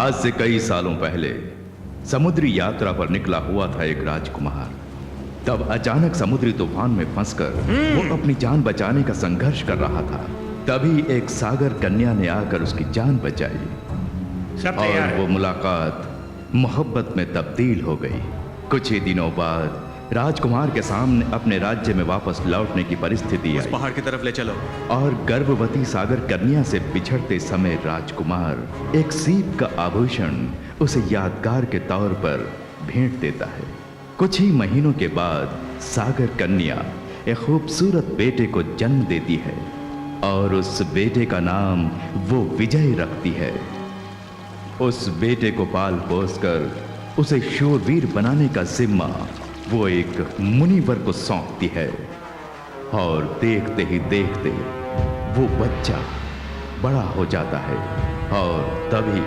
आज से कई सालों पहले समुद्री यात्रा पर निकला हुआ था एक राजकुमार। तब अचानक समुद्री तूफान में फंसकर वो अपनी जान बचाने का संघर्ष कर रहा था। तभी एक सागर कन्या ने आकर उसकी जान बचाई और वो मुलाकात मोहब्बत में तब्दील हो गई। कुछ ही दिनों बाद राजकुमार के सामने अपने राज्य में वापस लौटने की परिस्थिति आई। पहाड़ की तरफ ले चलो। और गर्भवती सागर कन्या से बिछड़ते समय राजकुमार एक सीप का आभूषण उसे यादगार के तौर पर भेंट देता है। कुछ ही महीनों के बाद सागर कन्या एक खूबसूरत बेटे को जन्म देती है और उस बेटे का नाम वो विजय रखती है। उस बेटे को पाल पोस कर उसे शूरवीर बनाने का जिम्मा वो एक मुनिवर को सौंपती है और देखते ही देखते वो बच्चा बड़ा हो जाता है और तभी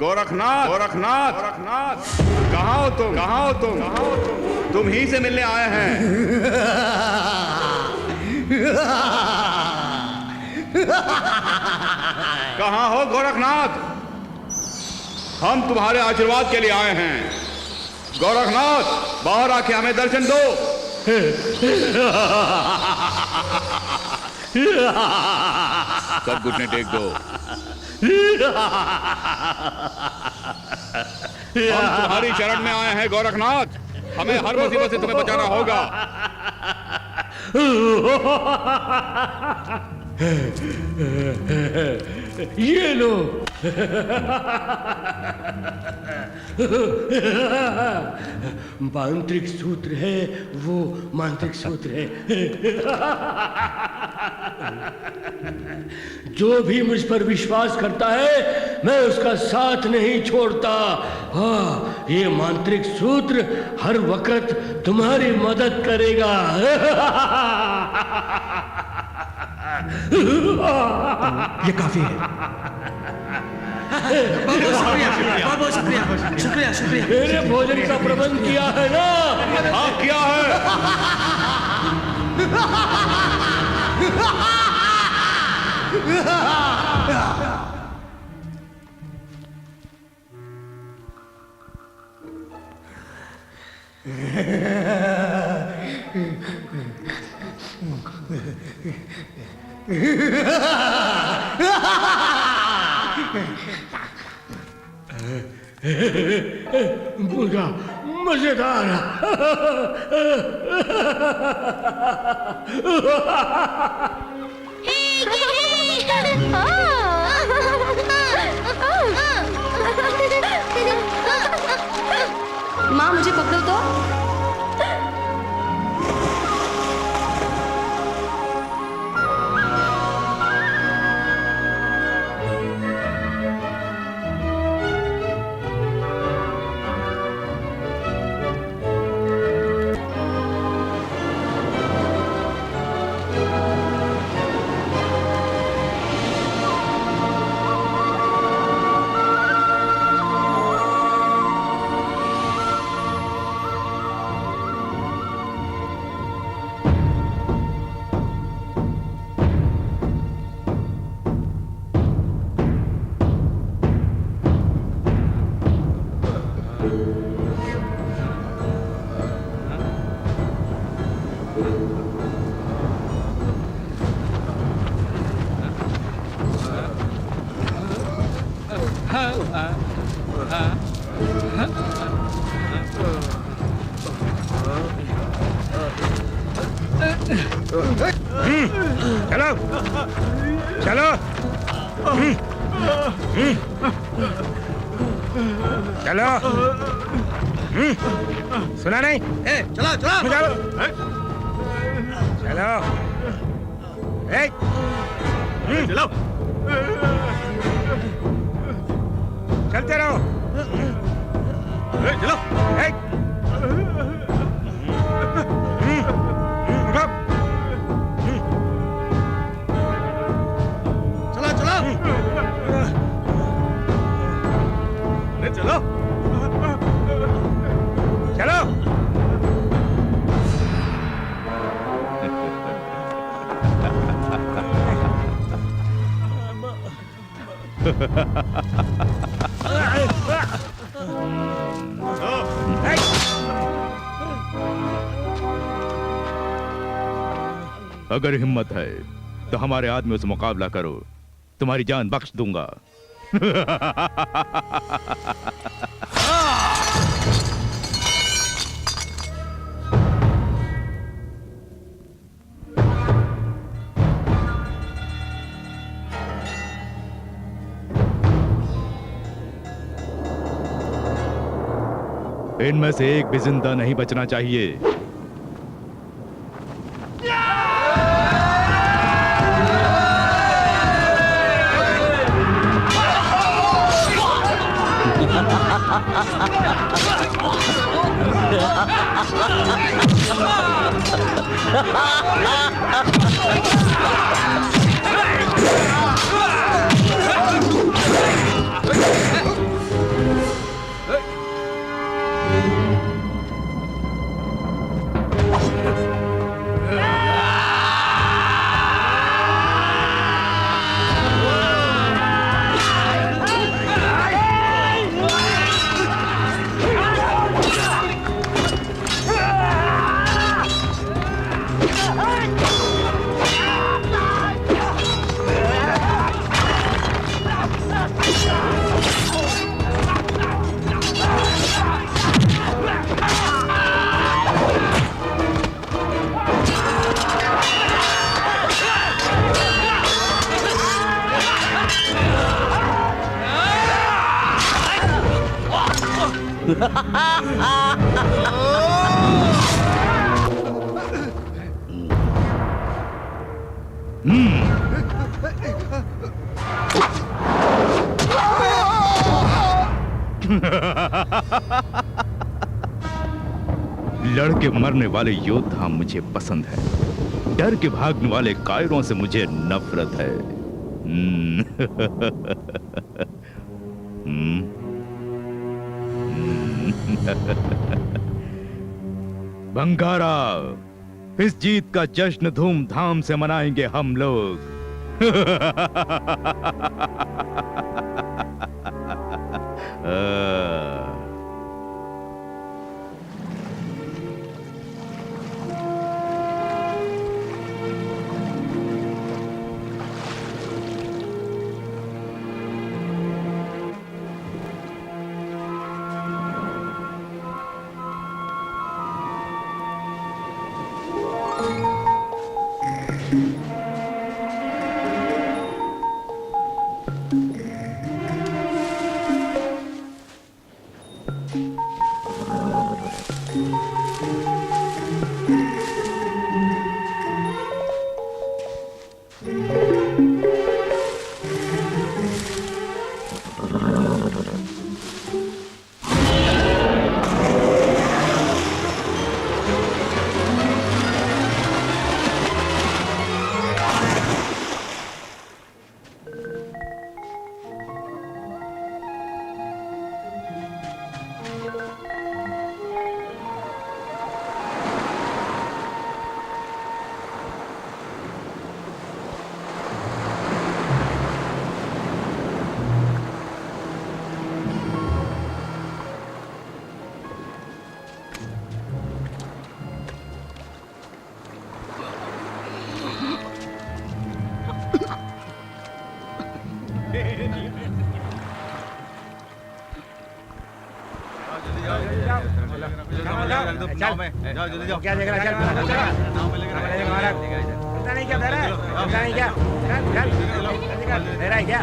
गोरखनाथ, गोरखनाथ, गोरखनाथ, कहाँ हो तुम? कहाँ हो तुम? तुम ही से मिलने आए हैं। कहाँ हो गोरखनाथ? हम तुम्हारे आशीर्वाद के लिए आए हैं। गोरखनाथ, बाहर आके हमें दर्शन दो। सब घुटने टेक दो। हम तुम्हारी शरण में आए हैं गोरखनाथ। हमें हर मुसीबत से तुम्हें बचाना होगा। ये लो। मांत्रिक सूत्र है, वो मांत्रिक सूत्र है। जो भी मुझ पर विश्वास करता है मैं उसका साथ नहीं छोड़ता। हाँ, ये मांत्रिक सूत्र हर वक्त तुम्हारी मदद करेगा। ये काफी है। बहुत बहुत शुक्रिया, शुक्रिया, शुक्रिया। मेरे भोजन का प्रबंध किया है ना? हाँ, किया है। मुर्गा मजेदार। माँ, मुझे पकड़ो तो। चलो चलो चलो सुना नहीं चलो चलो चलो चलो चलो चलते रहो चलो उठो चलो चलो चलो चलो अगर हिम्मत है तो हमारे आदमियों से मुकाबला करो, तुम्हारी जान बख्श दूंगा। इनमें से एक भी जिंदा नहीं बचना चाहिए। लड़के मरने वाले योद्धा मुझे पसंद है, डर के भागने वाले कायरों से मुझे नफरत है। बंगारा, इस जीत का जश्न धूमधाम से मनाएंगे हम लोग। क्या देख रहा है? चल पता नहीं क्या दे रहा है, पता नहीं क्या, चल दे रहा है क्या?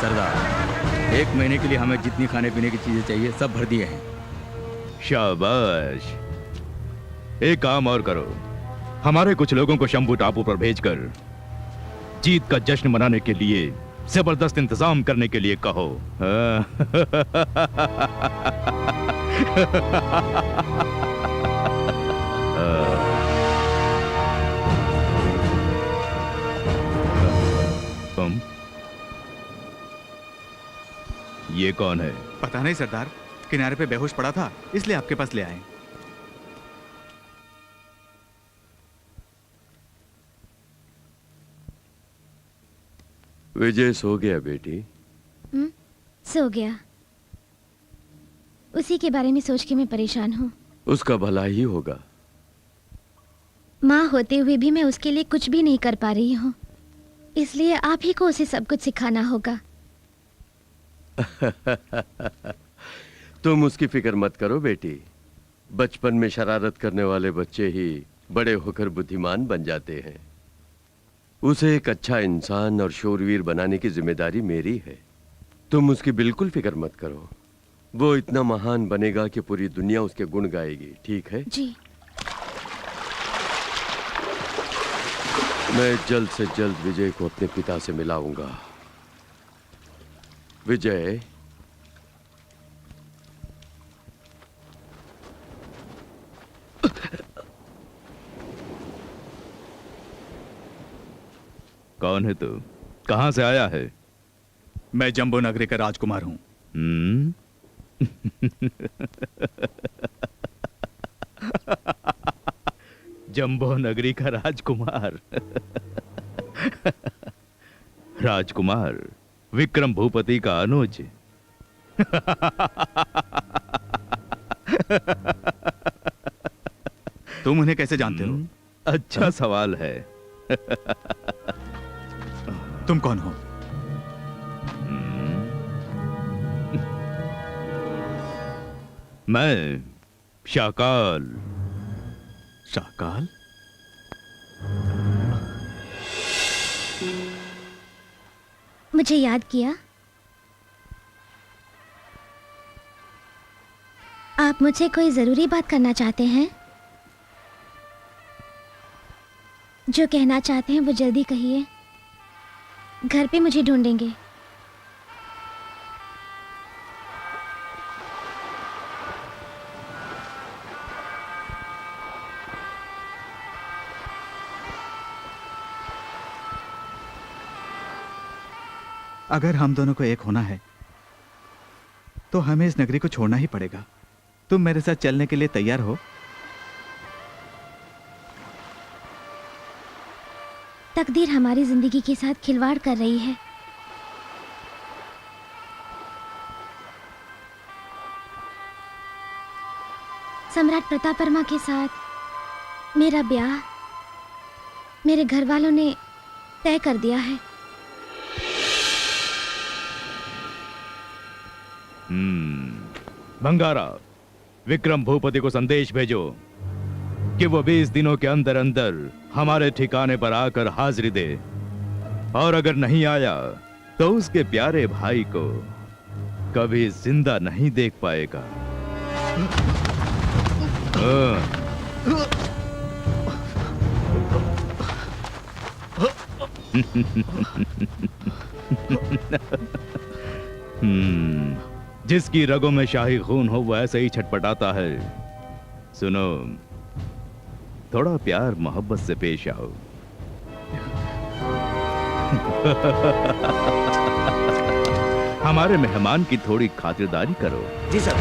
सरदार, 1 महीने के लिए हमें जितनी खाने पीने की चीजें चाहिए सब भर दिए हैं। शाबाश। एक काम और करो, हमारे कुछ लोगों को शंभू टापू पर भेजकर जीत का जश्न मनाने के लिए जबरदस्त इंतजाम करने के लिए कहो। तुम ये कौन है? पता नहीं सरदार, किनारे पे बेहोश पड़ा था, इसलिए आपके पास ले आए। विजय सो गया बेटी? सो गया। उसी के बारे में सोच के मैं परेशान हूँ। उसका भला ही होगा। माँ होते हुए भी मैं उसके लिए कुछ भी नहीं कर पा रही हूँ, इसलिए आप ही को उसे सब कुछ सिखाना होगा। तुम उसकी फिक्र मत करो बेटी। बचपन में शरारत करने वाले बच्चे ही बड़े होकर बुद्धिमान बन जाते हैं। उसे एक अच्छा इंसान और शूरवीर बनाने की जिम्मेदारी मेरी है। तुम उसकी बिल्कुल फिक्र मत करो। वो इतना महान बनेगा कि पूरी दुनिया उसके गुण गाएगी। ठीक है जी। मैं जल्द से जल्द विजय को अपने पिता से मिलाऊंगा। विजय, कौन है तू? कहां से आया है? मैं जम्बो नगरी का राजकुमार हूँ। जम्बो नगरी का राजकुमार। राजकुमार विक्रम भूपति का अनुज। तुम उन्हें कैसे जानते हो? अच्छा सवाल है। तुम कौन हो? मैं शाकाल। शाकाल? मुझे याद किया? आप मुझसे कोई जरूरी बात करना चाहते हैं? जो कहना चाहते हैं वो जल्दी कहिए। घर पे मुझे ढूंढेंगे। अगर हम दोनों को एक होना है तो हमें इस नगरी को छोड़ना ही पड़ेगा। तुम मेरे साथ चलने के लिए तैयार हो? तकदीर हमारी जिंदगी के साथ खिलवाड़ कर रही है। सम्राट प्रताप वर्मा के साथ मेरा ब्याह मेरे घर वालों ने तय कर दिया है। भंगारा, विक्रम भूपति को संदेश भेजो कि वो 20 दिनों के अंदर अंदर हमारे ठिकाने पर आकर हाजिरी दे, और अगर नहीं आया तो उसके प्यारे भाई को कभी जिंदा नहीं देख पाएगा। जिसकी रगों में शाही खून हो वो ऐसे ही छटपटाता है। सुनो, थोड़ा प्यार मोहब्बत से पेश आओ। हमारे मेहमान की थोड़ी खातिरदारी करो। जी सर।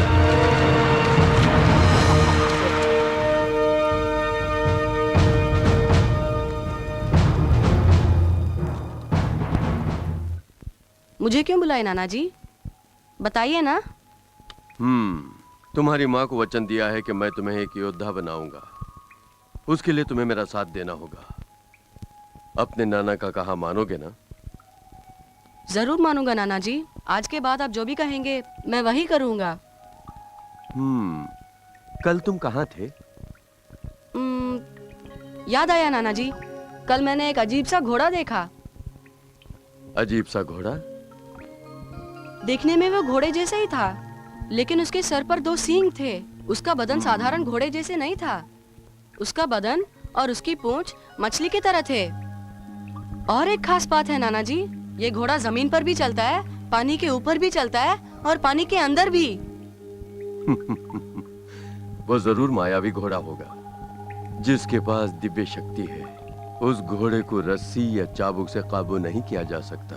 मुझे क्यों बुलाए नाना जी? बताइए ना। तुम्हारी माँ को वचन दिया है कि मैं तुम्हें एक योद्धा बनाऊंगा। उसके लिए तुम्हें मेरा साथ देना होगा। अपने नाना का कहा मानोगे ना? जरूर मानूंगा नाना जी। आज के बाद आप जो भी कहेंगे मैं वही करूंगा। कल तुम कहाँ थे? याद आया नाना जी, कल मैंने एक अजीब सा घोड़ा देखा। अजीब सा घोड़ा? देखने में वो घोड़े जैसे ही था, लेकिन उसके सर पर 2 सींग थे। उसका बदन साधारण घोड़े जैसे नहीं था। उसका बदन और उसकी पूंछ मछली की तरह थे। और एक खास बात है नाना जी, ये घोड़ा जमीन पर भी चलता है, पानी के ऊपर भी चलता है और पानी के अंदर भी। वो जरूर मायावी घोड़ा होगा, जिसके पास दिव्य शक्ति है। उस घोड़े को रस्सी या चाबुक से काबू नहीं किया जा सकता।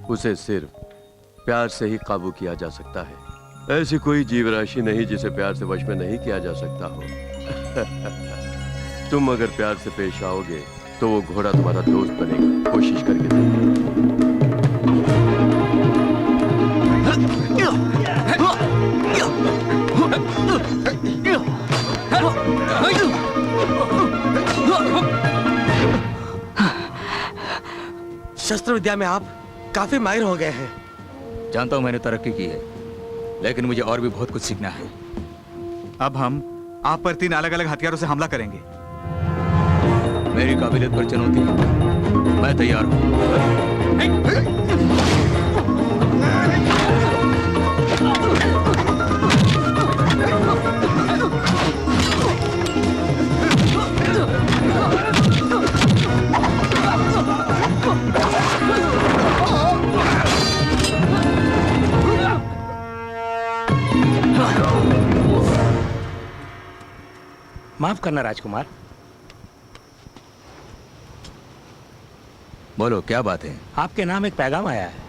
उसे सिर्फ प्यार से ही काबू किया जा सकता है। ऐसी कोई जीव राशि नहीं जिसे प्यार से वश में नहीं किया जा सकता हो। तुम अगर प्यार से पेश आओगे तो वो घोड़ा तुम्हारा दोस्त बनेगा। कोशिश करके देखो। शस्त्र विद्या में आप काफी माहिर हो गए हैं। जानता हूं मैंने तरक्की की है, लेकिन मुझे और भी बहुत कुछ सीखना है। अब हम आप पर 3 अलग अलग हथियारों से हमला करेंगे। मेरी काबिलियत पर चुनौती, मैं तैयार हूं। माफ करना राजकुमार। बोलो क्या बात है? आपके नाम एक पैगाम आया है।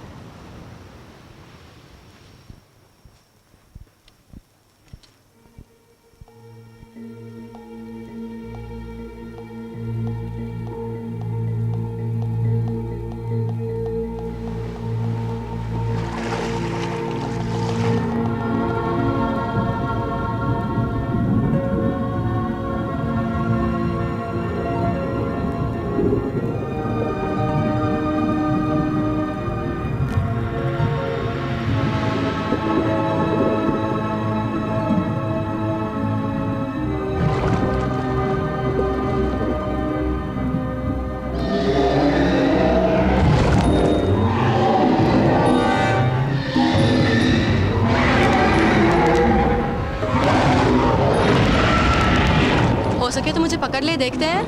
हो सके तो मुझे पकड़ ले, देखते हैं।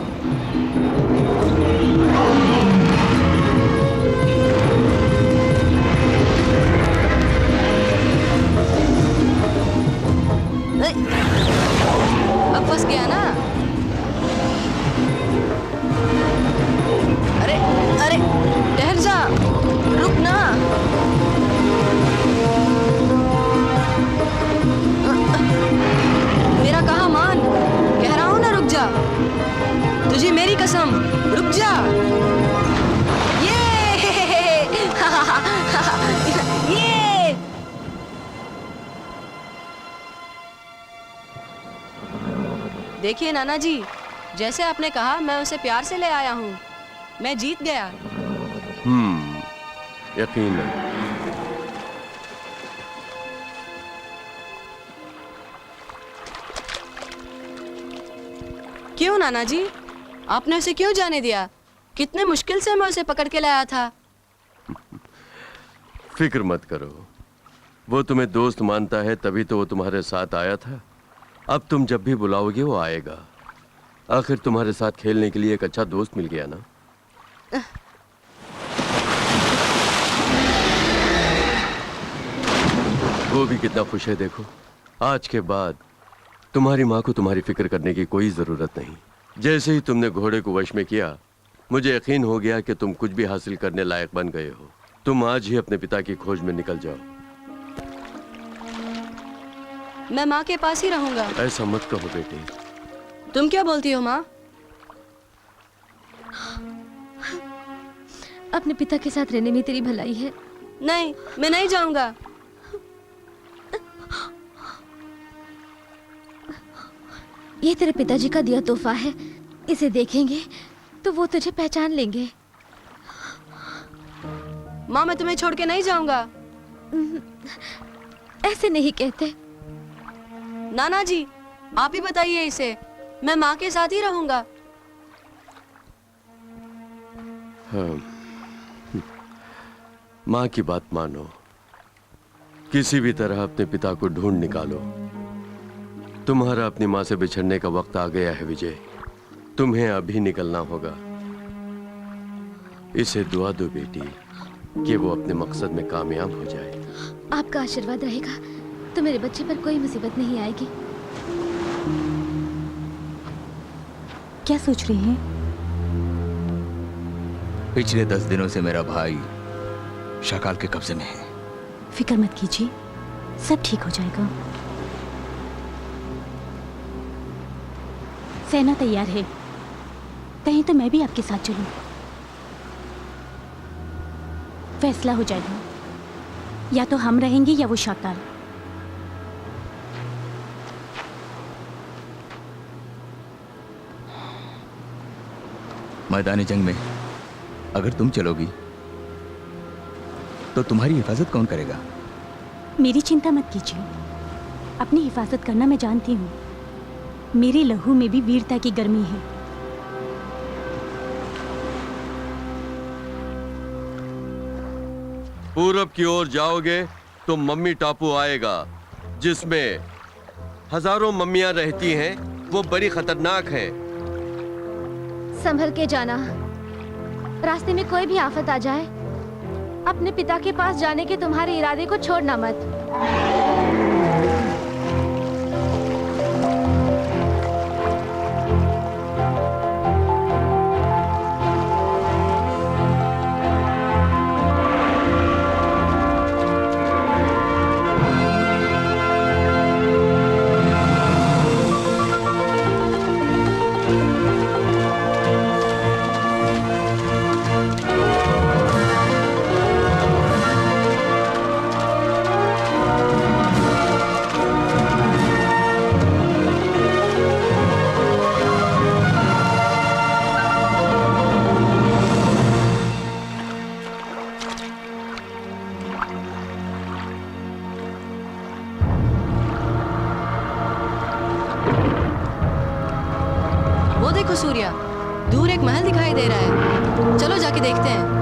अब फंस गया ना? अरे अरे ठहर जा, रुक ना। मेरा कहा मान, कह रहा हूं ना रुक जा। तुझे मेरी कसम, रुक जा। ये ये देखिए नाना जी, जैसे आपने कहा मैं उसे प्यार से ले आया हूं। मैं जीत गया। यकीनन। क्यों नाना जी, आपने उसे क्यों जाने दिया? कितने मुश्किल से मैं उसे पकड़ के लाया था। फिक्र मत करो, वो तुम्हें दोस्त मानता है, तभी तो वो तुम्हारे साथ आया था। अब तुम जब भी बुलाओगे वो आएगा। आखिर तुम्हारे साथ खेलने के लिए एक अच्छा दोस्त मिल गया ना। वो भी कितना खुश है देखो। आज के बाद तुम्हारी माँ को तुम्हारी फिक्र करने की कोई जरूरत नहीं। जैसे ही तुमने घोड़े को वश में किया, मुझे यकीन हो गया कि तुम कुछ भी हासिल करने लायक बन गए हो। तुम आज ही अपने पिता की खोज में निकल जाओ। मैं माँ के पास ही रहूंगा। ऐसा मत कहो बेटे। तुम क्या बोलती हो माँ? अपने पिता के साथ रहने में तेरी भलाई है। नहीं, मैं नहीं जाऊंगा। ये तेरे पिताजी का दिया तोहफा है। इसे देखेंगे तो वो तुझे पहचान लेंगे। माँ मैं तुम्हें छोड़ के नहीं जाऊंगा। ऐसे नहीं कहते। नाना जी आप ही बताइए इसे, मैं माँ के साथ ही रहूंगा। हाँ। माँ की बात मानो, किसी भी तरह अपने पिता को ढूंढ निकालो। तुम्हारा अपनी माँ से बिछड़ने का वक्त आ गया है विजय, तुम्हें अभी निकलना होगा। इसे दुआ दो बेटी कि वो अपने मकसद में कामयाब हो जाए। आपका आशीर्वाद रहेगा तो मेरे बच्चे पर कोई मुसीबत नहीं आएगी। क्या सोच रही हैं? पिछले 10 दिनों से मेरा भाई शकाल के कब्जे में है। फिक्र मत कीजिए, सब ठीक हो जाएगा। सेना तैयार है, कहीं तो मैं भी आपके साथ चलूं। फैसला हो जाएगा, या तो हम रहेंगे या वो शकाल। मैदानी जंग में अगर तुम चलोगी तो तुम्हारी हिफाजत कौन करेगा? मेरी चिंता मत कीजिए, अपनी हिफाजत करना मैं जानती हूँ। मेरे लहू में भी वीरता की गर्मी है। पूरब की ओर जाओगे तो मम्मी टापू आएगा, जिसमें हजारों मम्मियां रहती हैं। वो बड़ी खतरनाक है। संभल के जाना, रास्ते में कोई भी आफत आ जाए, अपने पिता के पास जाने के तुम्हारे इरादे को छोड़ना मत। वो देखो सूर्या, दूर एक महल दिखाई दे रहा है, चलो जाके देखते हैं।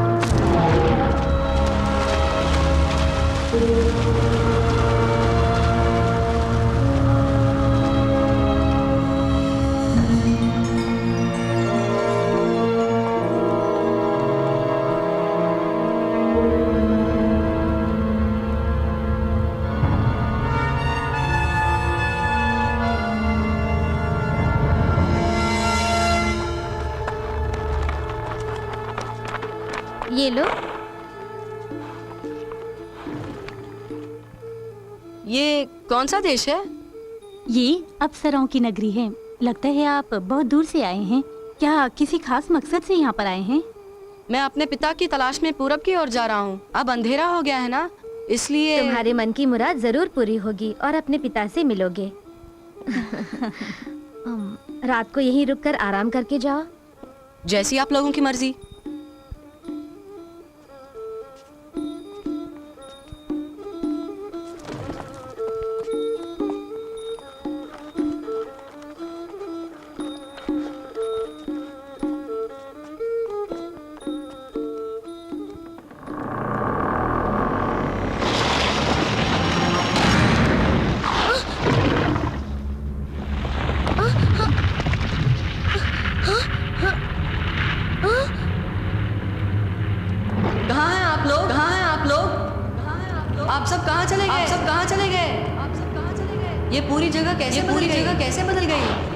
ये लो। ये कौन सा देश है? ये अप्सराओं की नगरी है। लगता है आप बहुत दूर से आए हैं। क्या किसी खास मकसद से यहाँ पर आए हैं? मैं अपने पिता की तलाश में पूरब की ओर जा रहा हूँ। अब अंधेरा हो गया है ना, इसलिए तुम्हारे मन की मुराद जरूर पूरी होगी और अपने पिता से मिलोगे। रात को यहीं रुककर आराम करके जाओ। जैसी आप लोगों की मर्जी। आप सब कहाँ चले गए? आप सब कहाँ चले गए? आप सब कहाँ चले गए? ये पूरी जगह कैसे बदल गई?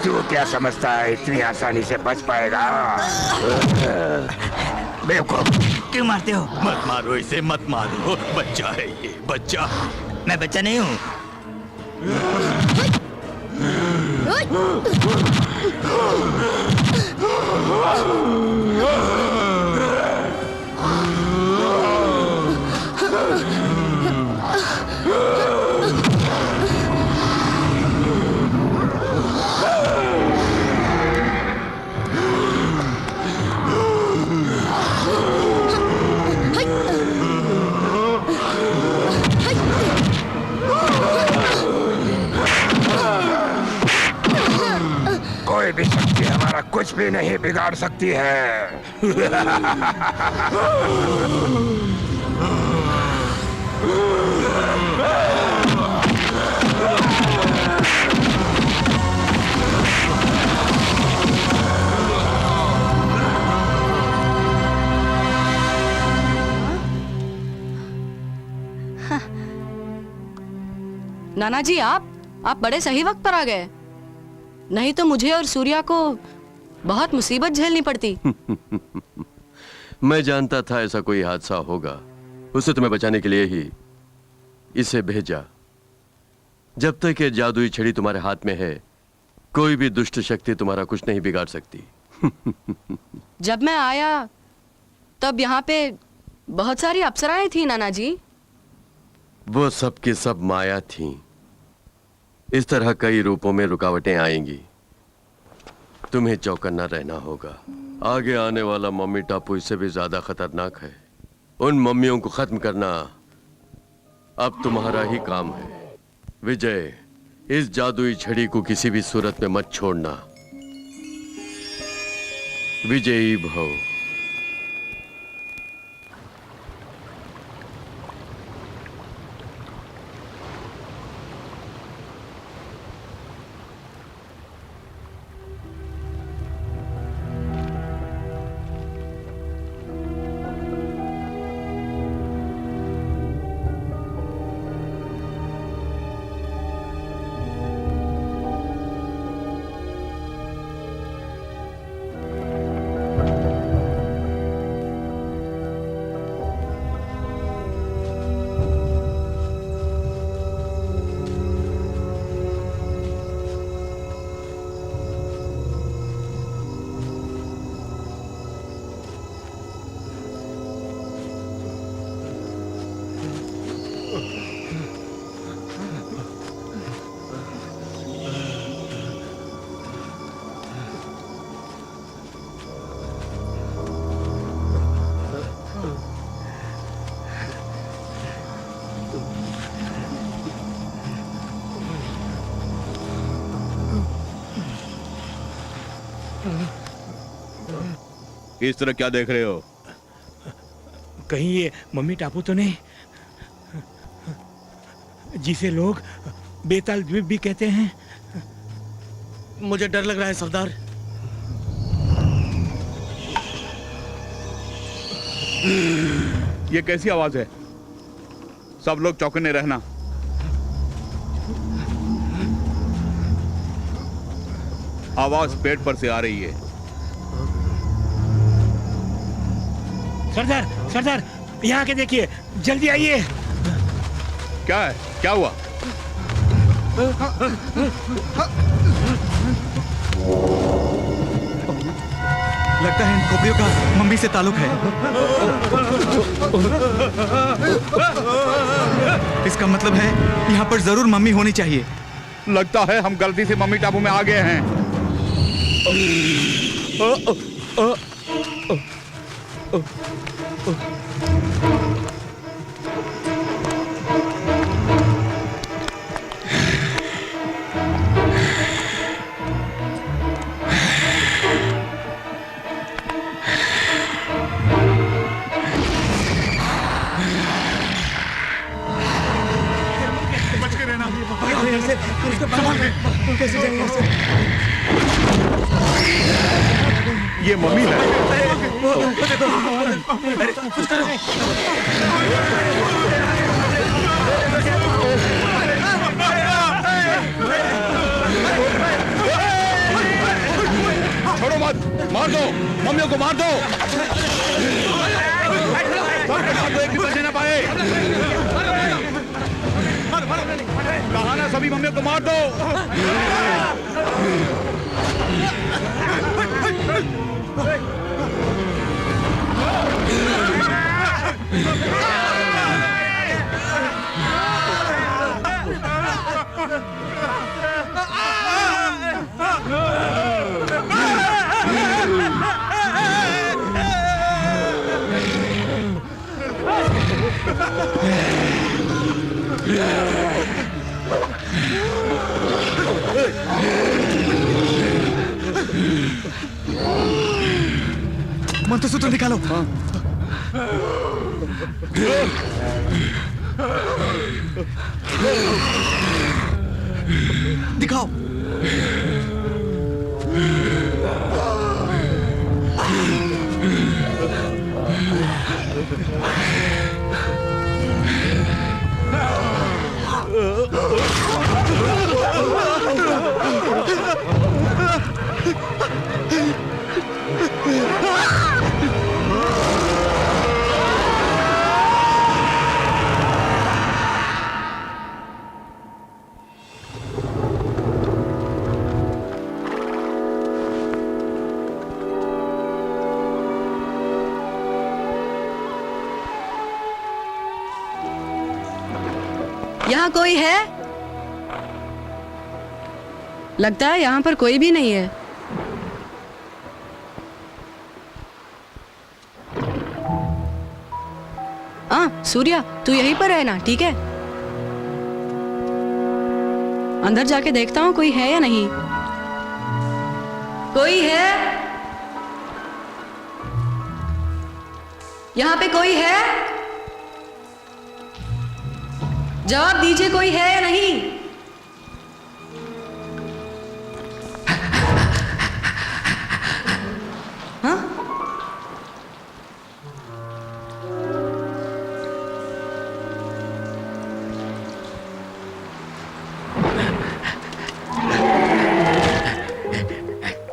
तू क्या समझता है इतनी आसानी से बच पाएगा? बेवकूफ, क्यों मारते हो? मत मारो इसे, मत मारो। बच्चा है ये, बच्चा। मैं बच्चा नहीं हूँ। कोई भी शक्ति हमारा कुछ भी नहीं बिगाड़ सकती है। नाना जी, आप बड़े सही वक्त पर आ गए, नहीं तो मुझे और सूर्या को बहुत मुसीबत झेलनी पड़ती। मैं जानता था ऐसा कोई हादसा होगा, उसे तुम्हें बचाने के लिए ही इसे भेजा। जब तक ये जादुई छड़ी तुम्हारे हाथ में है, कोई भी दुष्ट शक्ति तुम्हारा कुछ नहीं बिगाड़ सकती। जब मैं आया तब यहाँ पे बहुत सारी अप्सराएं थी नाना जी। वो सब की सब माया थी। इस तरह कई रूपों में रुकावटें आएंगी, तुम्हें चौकन्ना रहना होगा। आगे आने वाला मम्मी टापू इससे भी ज्यादा खतरनाक है। उन मम्मियों को खत्म करना अब तुम्हारा ही काम है। विजय, इस जादुई छड़ी को किसी भी सूरत में मत छोड़ना। विजयी भव। इस तरह क्या देख रहे हो? कहीं ये मम्मी टापू तो नहीं, जिसे लोग बेताल द्वीप भी कहते हैं? मुझे डर लग रहा है सरदार। ये कैसी आवाज है? सब लोग चौकन्ने रहना। आवाज पेट पर से आ रही है। सरदार, सरदार, यहाँ के देखिए, जल्दी आइए। क्या है? क्या हुआ? लगता है इन खोपड़ियों का मम्मी से ताल्लुक है। इसका मतलब है यहाँ पर जरूर मम्मी होनी चाहिए। लगता है हम गलती से मम्मी टापू में आ गए हैं। बच के रहना। कैसे जाएंगे? ये मम्मी है। कुछ करो। मार दो, मम्मियों को मार दो। मार दो, एक भी बचने ना पाए। कहा ना सभी मम्मियों को मार दो। मंत्रसूत्र निकालो। दिखाओ। यहाँ कोई है? लगता है यहाँ पर कोई भी नहीं है। सूर्या, तू यहीं पर है ना? ठीक है, अंदर जाके देखता हूँ कोई है या नहीं। कोई है? यहाँ पे कोई है? जवाब दीजिए, कोई है या नहीं? हाँ?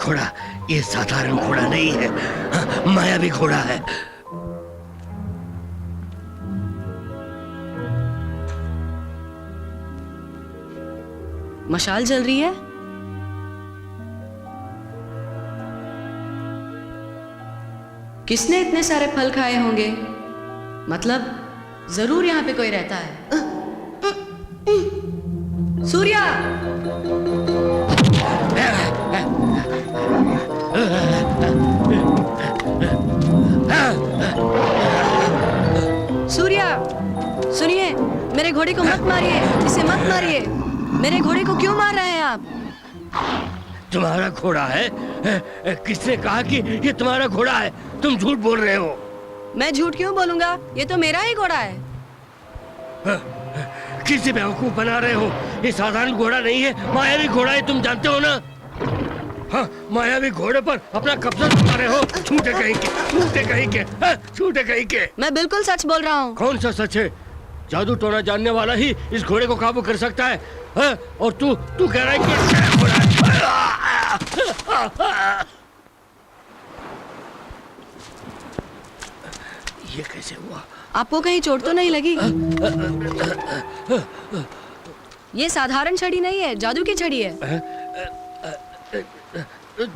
घोड़ा, ये साधारण घोड़ा नहीं है, हाँ, मायावी घोड़ा है। मशाल जल रही है। किसने इतने सारे फल खाए होंगे? मतलब जरूर यहाँ पे कोई रहता है। सूर्या! सूर्या, सुनिए, मेरे घोड़े को मत मारिए, इसे मत मारिए। मेरे घोड़े को क्यों मार रहे हैं आप? तुम्हारा घोड़ा है? किसने कहा कि ये तुम्हारा घोड़ा है? तुम झूठ बोल रहे हो। मैं झूठ क्यों बोलूंगा? ये तो मेरा ही घोड़ा है। किसी बेवकूफ बना रहे हो। ये साधारण घोड़ा नहीं है, मायावी घोड़ा है, तुम जानते हो ना? हाँ, मायावी घोड़े पर अपना कब्जा जमा रहे हो। झूठे कहीं के, झूठे कहीं के, झूठे कहीं के। मैं बिल्कुल सच बोल रहा हूँ। कौन सा सच है? जादू टोना जानने वाला ही इस घोड़े को काबू कर सकता है, हाँ? और तू कह रहा है कि घोड़ा है। ये कैसे हुआ? आपको कहीं चोट तो नहीं लगी? ये साधारण छड़ी नहीं है, जादू की छड़ी है।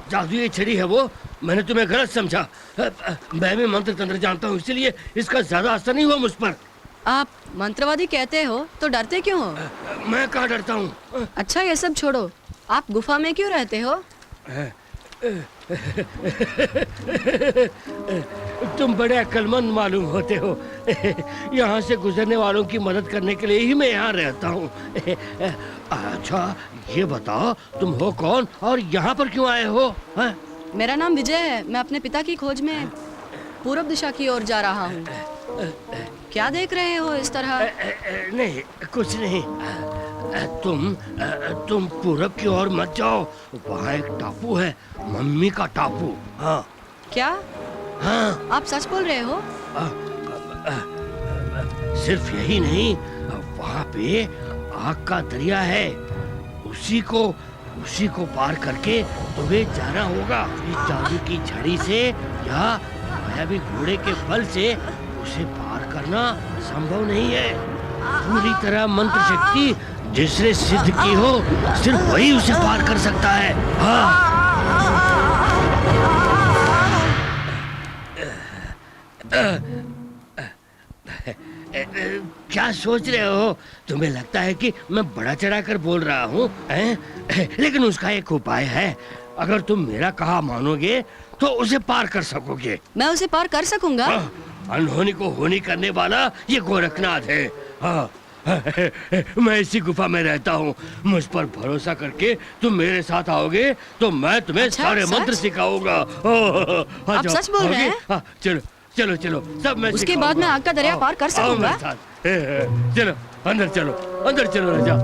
जादू की छड़ी है वो? मैंने तुम्हें गलत समझा। मैं भी मंत्र तंत्र जानता हूँ, इसलिए इसका ज्यादा असर नहीं हुआ मुझ पर। आप मंत्रवादी कहते हो तो डरते क्यों हो? मैं कहाँ डरता हूँ। अच्छा, ये सब छोड़ो, आप गुफा में क्यों रहते हो? तुम बड़े अक्लमंद मालूम होते हो। यहाँ से गुजरने वालों की मदद करने के लिए ही मैं यहाँ रहता हूँ। अच्छा, ये बताओ तुम हो कौन और यहाँ पर क्यों आए हो? हा? मेरा नाम विजय है। मैं अपने पिता की खोज में पूर्व दिशा की ओर जा रहा हूँ। क्या देख रहे हो इस तरह? नहीं, कुछ नहीं। तुम पूरब की ओर मत जाओ, वहाँ एक टापू है, मम्मी का टापू। हाँ। क्या? हाँ। आप सच बोल रहे हो? सिर्फ यही नहीं, वहाँ पे आग का दरिया है, उसी को उसी को पार करके तुम्हें जाना होगा। इस जादू की छड़ी से या मायावी घोड़े के बल से उसे पार करना संभव नहीं है। पूरी तरह मंत्र शक्ति जिसने सिद्ध की हो, सिर्फ वही उसे पार कर सकता है। हाँ। क्या सोच रहे हो? तुम्हें लगता है कि मैं बड़ा चढ़ाकर बोल रहा हूँ, लेकिन उसका एक उपाय है। अगर तुम मेरा कहा मानोगे तो उसे पार कर सकोगे। मैं उसे पार कर सकूंगा। अनहोनी को होनी करने वाला ये गोरखनाथ है। हाँ, मैं इसी गुफा में रहता हूँ। मुझ पर भरोसा करके तुम मेरे साथ आओगे तो मैं तुम्हें सारे मंत्र सिखाऊंगा। आप सच बोल रहे हैं? हाँ, चलो चलो चलो, सब मैं उसके बाद मैं आग का दरिया पार कर सकूंगा। चलो अंदर चलो, अंदर चलो राजा।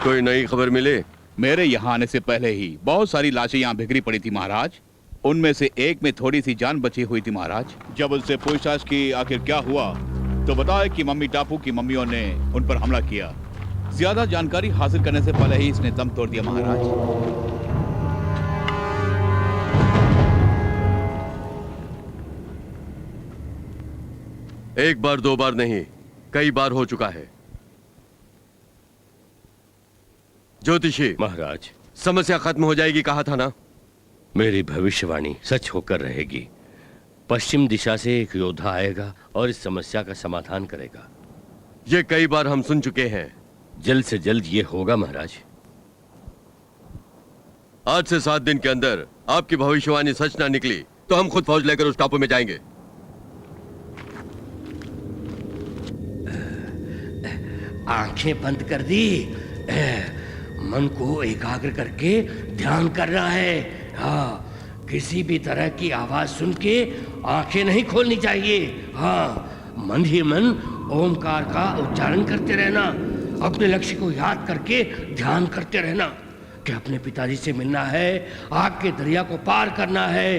कोई नई खबर मिली? मेरे यहाँ आने से पहले ही बहुत सारी लाशें यहाँ बिखरी पड़ी थी महाराज। उनमें से एक में थोड़ी सी जान बची हुई थी महाराज। जब उनसे पूछताछ की आखिर क्या हुआ तो बताया कि मम्मी टापू की मम्मियों ने उन पर हमला किया। ज्यादा जानकारी हासिल करने से पहले ही इसने दम तोड़ दिया महाराज। एक बार दो बार नहीं, कई बार हो चुका है। ज्योतिषी महाराज, समस्या खत्म हो जाएगी कहा था ना? मेरी भविष्यवाणी सच होकर रहेगी। पश्चिम दिशा से एक योद्धा आएगा और इस समस्या का समाधान करेगा। ये कई बार हम सुन चुके हैं। जल्द से जल्द ये होगा महाराज। आज से 7 दिन के अंदर आपकी भविष्यवाणी सच ना निकली तो हम खुद फौज लेकर उस टापू में जाएंगे। आंखें बंद कर दी, मन को एकाग्र करके ध्यान करना है। हाँ, किसी भी तरह की आवाज सुन के आंखें नहीं खोलनी चाहिए। हाँ, मन ही मन ओमकार का उच्चारण करते रहना। अपने लक्ष्य को याद करके ध्यान करते रहना कि अपने पिताजी से मिलना है, आग के दरिया को पार करना है।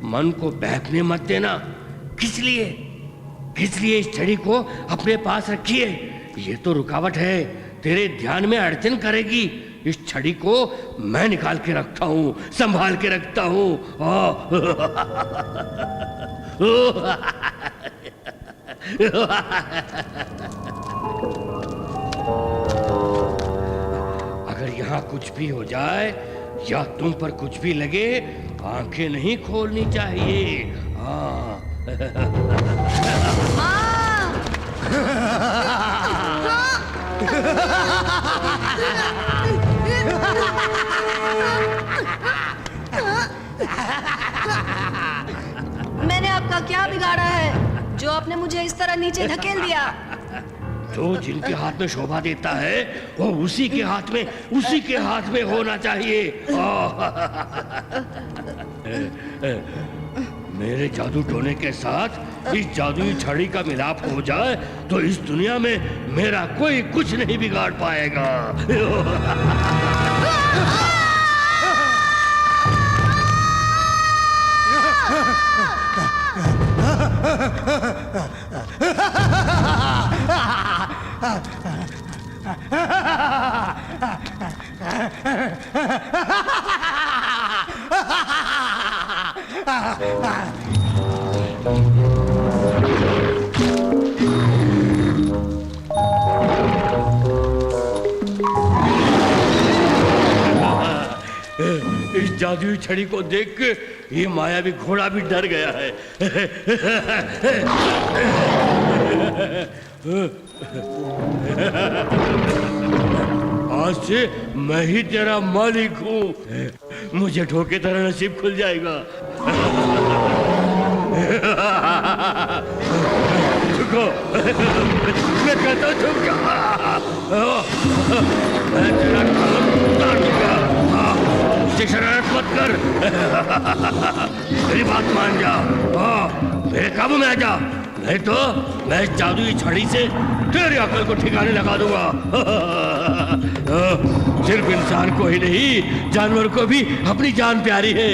मन को बहकने मत देना। किस लिए इस छड़ी को अपने पास रखिए। ये तो रुकावट है, तेरे ध्यान में अड़चन करेगी। इस छड़ी को मैं निकाल के रखता हूँ, संभाल के रखता हूँ। अगर यहाँ कुछ भी हो जाए या तुम पर कुछ भी लगे, आंखें नहीं खोलनी चाहिए। हाँ। मैंने आपका क्या बिगाड़ा है जो आपने मुझे इस तरह नीचे धकेल दिया? जो जिनके हाथ में शोभा देता है वो उसी के हाथ में होना चाहिए। मेरे जादू टोने के साथ इस जादुई छड़ी का मिलाप हो जाए तो इस दुनिया में मेरा कोई कुछ नहीं बिगाड़ पाएगा। इस जादुई छड़ी को देख के ये मायावी घोड़ा भी डर गया है। आज से मैं ही तेरा मालिक हूँ। मुझे ठोके तेरा नसीब खुल जाएगा। झुको, मैं कहता हूँ झुक जा। मैं तेरा कलम उतार दूंगा। मुझसे शरारत मत कर। मेरी बात मान जा। मेरे काबू में आ जा, नहीं तो मैं इस जादुई छड़ी से तेरी अकल को ठिकाने लगा दूंगा। सिर्फ इंसान को ही नहीं, जानवर को भी अपनी जान प्यारी है।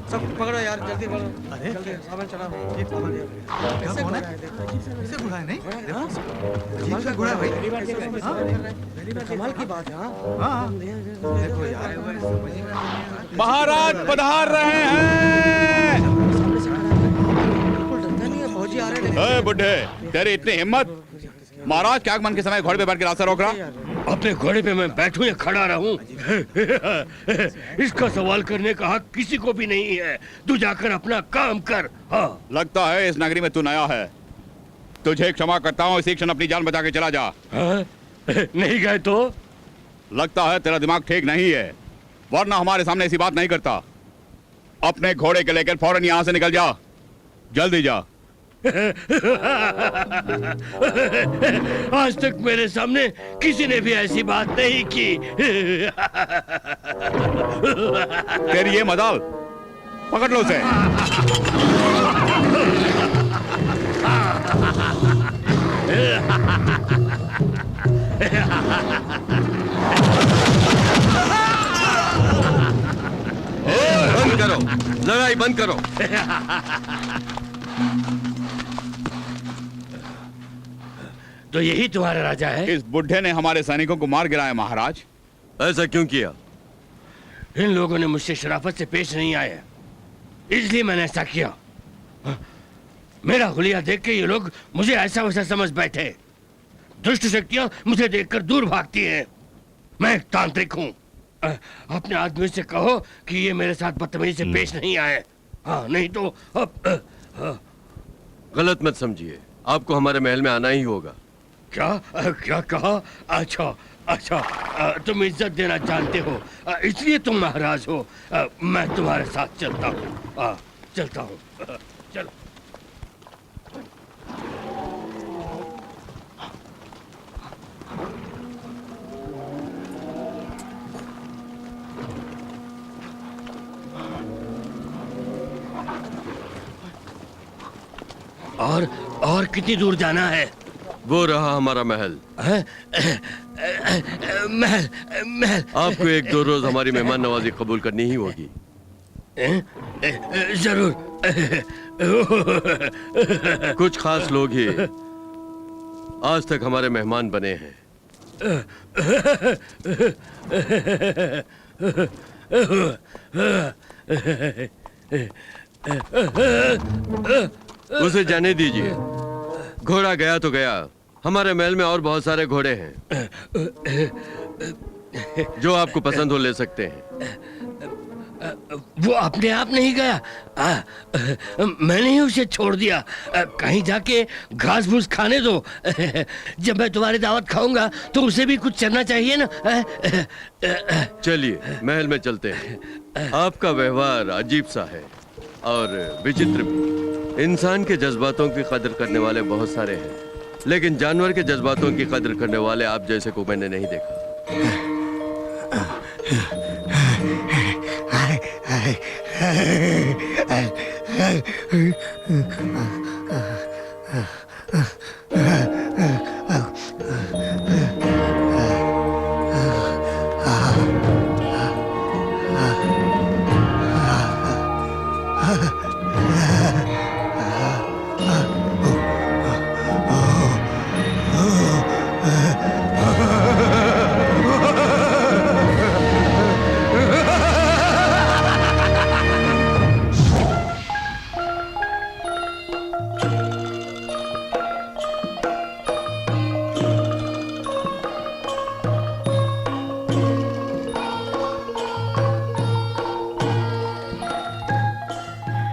सब पकड़ो यार, जल्दी पकड़ो। अरे जल्दी सामान चढ़ाओ। ये कौन है? कैसे घोड़ा है? इसे घोड़ा है नहीं? अजीब सा घोड़ा है भाई। कमाल की बात है। हाँ देखो यार, महाराज पधार रहे हैं। बिल्कुल डरता नहीं है, फौजी आ रहे हैं। ए बुड्ढे, तेरी इतनी हिम्मत, महाराज के आगमन के समय घोड़े पे बैठ के रास्ता रोक रहा? अपने घोड़े पे मैं बैठूं या खड़ा रहूं, इसका सवाल करने का हक किसी को भी नहीं है। तू जाकर अपना काम कर। हाँ। लगता है इस नगरी में तू नया है। तुझे क्षमा करता हूँ, इसी क्षण अपनी जान बचा के चला जा। हाँ? नहीं गए तो? लगता है तेरा दिमाग ठीक नहीं है, वरना हमारे सामने ऐसी बात नहीं करता। अपने घोड़े के लेकर फौरन यहाँ से निकल जा, जल्दी जा। आज तक मेरे सामने किसी ने भी ऐसी बात नहीं की। तेरी ये मजाल, पकड़ लो उसे। बंद करो, लड़ाई बंद करो। तो यही तुम्हारा राजा है? इस बुढ़े ने हमारे सैनिकों को मार गिराया महाराज। ऐसा क्यों किया? इन लोगों ने मुझसे शराफत से पेश नहीं आए, इसलिए मैंने ऐसा किया। मेरा हुलिया देख के ये लोग मुझे ऐसा वैसा समझ बैठे। दुष्ट शक्तियां मुझे देखकर दूर भागती हैं। मैं एक तांत्रिक हूँ। अपने आदमी से कहो कि ये मेरे साथ बदतमीजी से पेश नहीं आए। हाँ, नहीं तो गलत मत समझिए, आपको हमारे महल में आना ही होगा। क्या क्या कहा? अच्छा अच्छा, तुम इज्जत देना जानते हो, इसलिए तुम महाराज हो। मैं तुम्हारे साथ चलता हूँ। चलता हूँ, चलो। और कितनी दूर जाना है? वो रहा हमारा महल। महल महल। आपको 1-2 रोज हमारी मेहमान नवाजी कबूल करनी ही होगी। जरूर। कुछ खास लोग ही आज तक हमारे मेहमान बने हैं। उसे जाने दीजिए, घोड़ा गया तो गया। हमारे महल में और बहुत सारे घोड़े हैं, जो आपको पसंद हो ले सकते हैं। वो अपने आप नहीं गया, मैंने ही उसे छोड़ दिया। कहीं जाके घास फूस खाने दो। जब मैं तुम्हारी दावत खाऊंगा तो उसे भी कुछ चलना चाहिए ना। चलिए महल में चलते हैं। आपका व्यवहार अजीब सा है और विचित्र भी। इंसान के जज्बातों की कदर करने वाले बहुत सारे हैं, लेकिन जानवर के जज्बातों की कदर करने वाले आप जैसे को मैंने नहीं देखा।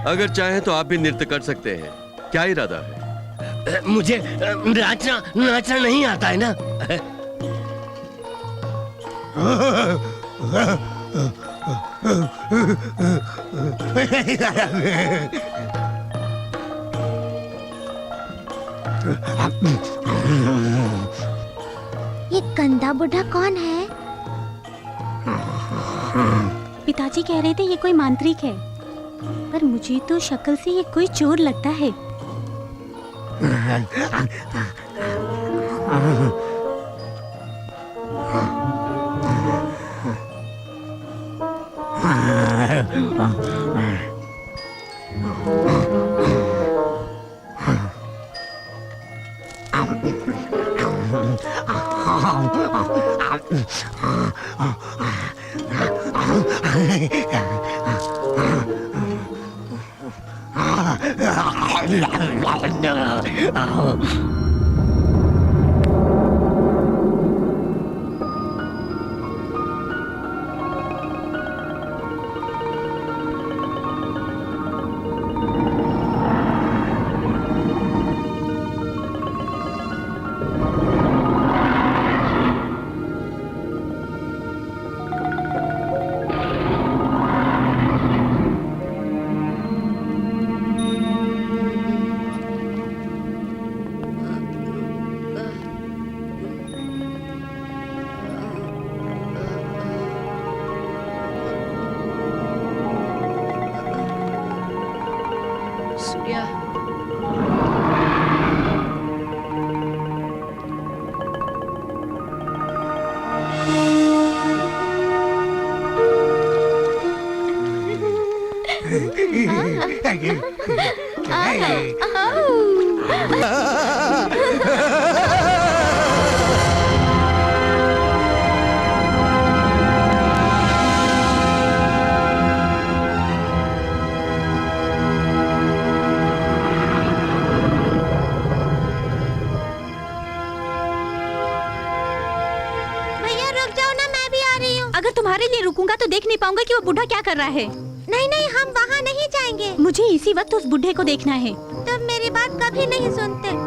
अगर चाहे तो आप भी नृत्य कर सकते हैं। क्या इरादा है? मुझे नाचना नाचना नहीं आता है ना। ये गंदा बुढ़ा कौन है? पिताजी कह रहे थे ये कोई मांत्रिक है, पर मुझे तो शक्ल से ये कोई चोर लगता है। अगर तुम्हारे लिए रुकूंगा तो देख नहीं पाऊंगा कि वो बूढ़ा क्या कर रहा है। नहीं नहीं, हम वहाँ नहीं जाएंगे। मुझे इसी वक्त उस बूढ़े को देखना है। तुम मेरी बात कभी नहीं सुनते।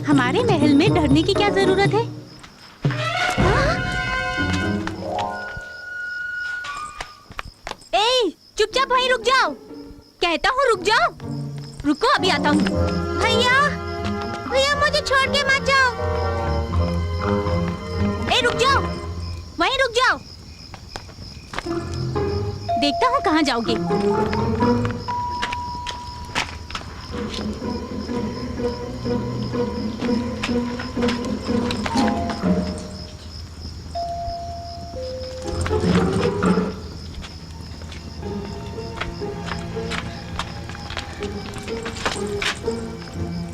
हमारे महल में डरने की क्या जरूरत है? ए, चुपचाप वहीं रुक जाओ। कहता हूँ रुक जाओ। रुको, अभी आता हूँ। भैया, भैया मुझे छोड़ के मत जाओ। ए, रुक जाओ, वहीं रुक जाओ। देखता हूँ कहाँ जाओगे।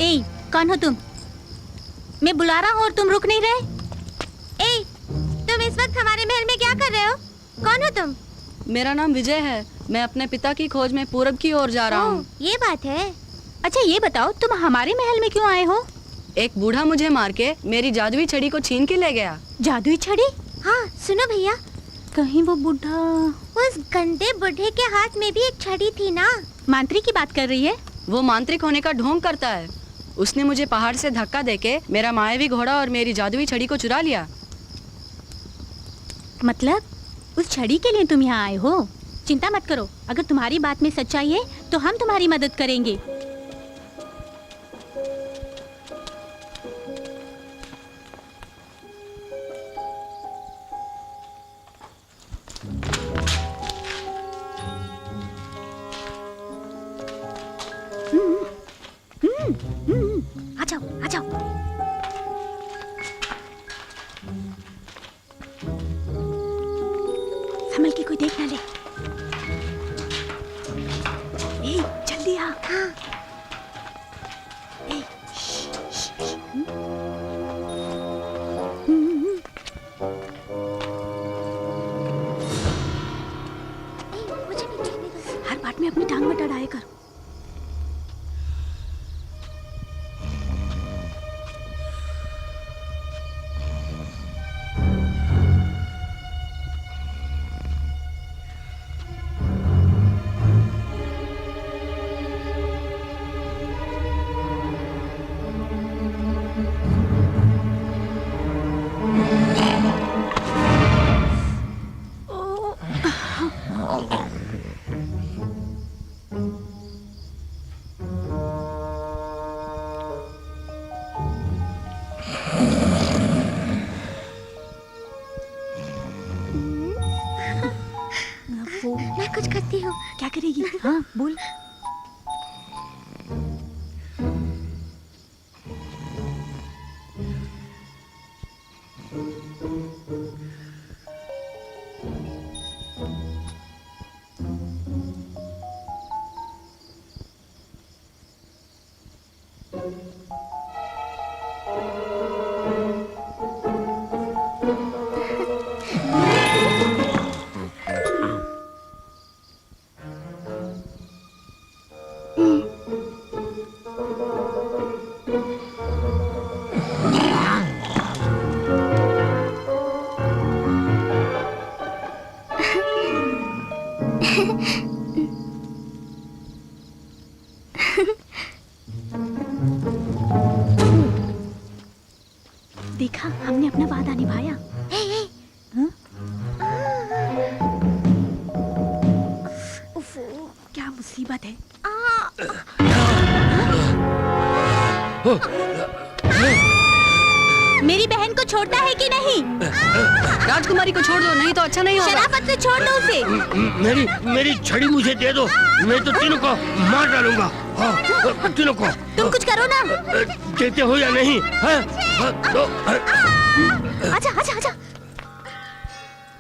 ए, कौन हो तुम? मैं बुला रहा हूँ और तुम रुक नहीं रहे। ए, तुम इस वक्त हमारे महल में क्या कौन हो तुम? मेरा नाम विजय है। मैं अपने पिता की खोज में पूरब की ओर जा रहा हूँ। ये बात है। अच्छा ये बताओ, तुम हमारे महल में क्यों आए हो? एक बूढ़ा मुझे मार के मेरी जादुई छड़ी को छीन के ले गया। जादुई छड़ी? हाँ सुनो भैया, कहीं वो बूढ़ा... उस गंदे बूढ़े के हाथ में भी एक छड़ी थी ना। मांत्रिक की बात कर रही है? वो मांत्रिक होने का ढोंग करता है। उसने मुझे पहाड़ से धक्का देके मेरा मायावी घोड़ा और मेरी जादुई छड़ी को चुरा लिया। मतलब उस छड़ी के लिए तुम यहाँ आए हो? चिंता मत करो, अगर तुम्हारी बात में सच्चाई है तो हम तुम्हारी मदद करेंगे। आ जाओ, आ जाओ। संभल के कोई देख ना ले। ए, जल्दी आ। हाँ। ए, मुझे भी देखने दो। हर बात में अपनी टांग मत अड़ाया करो। मैं कुछ करती हूँ। क्या करेगी? हाँ बोल। देखा, हमने अपना वादा निभाया। हाँ? उफ, क्या मुसीबत है। मेरी बहन को छोड़ता है कि नहीं? राजकुमारी को छोड़ दो, नहीं तो अच्छा नहीं होगा। शराफत से छोड़ दो उसे। मेरी छड़ी मुझे दे दो, मैं तो तीनों को मार डालूंगा। हाँ, तीनों को। तुम कुछ करो ना। देते हो या नहीं? आजा, आजा, आजा।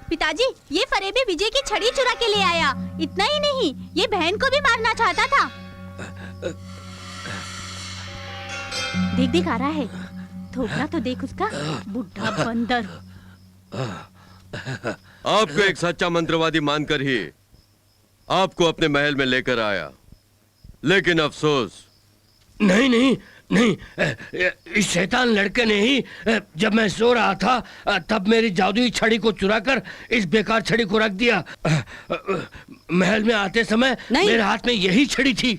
पिताजी, ये फरेबी विजय की छड़ी चुरा के ले आया। इतना ही नहीं, ये बहन को भी मारना चाहता था। देख देख आ रहा है। थोड़ा तो देख उसका, बुढ़ा बंदर। आपको एक सच्चा मंत्रवादी मानकर ही आपको अपने महल में लेकर आया, लेकिन अफसोस। नहीं नहीं नहीं, इस शैतान लड़के ने ही जब मैं सो रहा था तब मेरी जादुई छड़ी को चुराकर इस बेकार छड़ी को रख दिया। महल में आते समय मेरे हाथ में यही छड़ी थी।